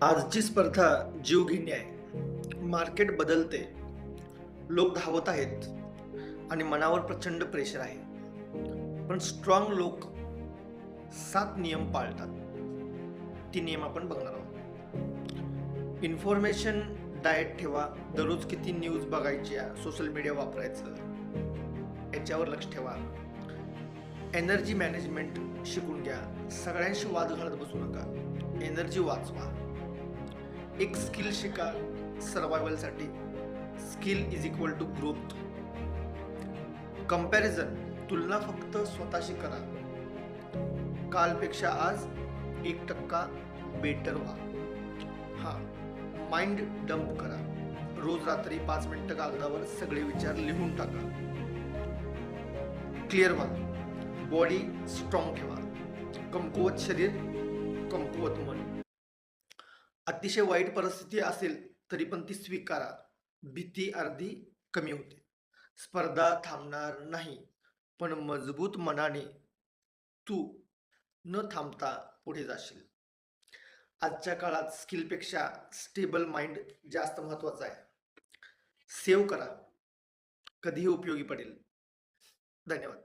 आजची स्पर्धा जीवघेणी आहे. मार्केट बदलते, लोक धावत आहेत आणि मनावर प्रचंड प्रेशर आहे. पण स्ट्रॉंग लोक 7 नियम पाळतात. ती नियम आपण बघणार आहोत. इन्फॉर्मेशन डाएट ठेवा. दररोज किती न्यूज बघायच्या, सोशल मीडिया वापरायचं याच्यावर लक्ष ठेवा. एनर्जी मॅनेजमेंट शिकून घ्या. सगळ्यांशी वाद घालत बसू नका. एनर्जी वाचवा. एक स्किल शिका सर्वायवलसाठी. Skill is equal to growth. Comparison तुलना फक्त स्वतःशी करा. कालपेक्षा आज 1% बेटर व्हा. हा, माइंड डंप करा. रोज रात्री 5 मिनिटं कागदावर सगळे विचार लिहून टाका. क्लिअर व्हा. बॉडी स्ट्रॉंग ठेवा. कमकुवत शरीर, कमकुवत मन. अतिशय वाईट परिस्थिती असेल तरी पण ती स्वीकारा. भीती अर्धी कमी होते. स्पर्धा थांबणार नाही, पण मजबूत मनाने तू न थांबता पुढे जाशील. आजच्या काळात स्किलपेक्षा स्टेबल माइंड जास्त महत्वाचा आहे. सेव्ह करा, कधीही उपयोगी पडेल. धन्यवाद.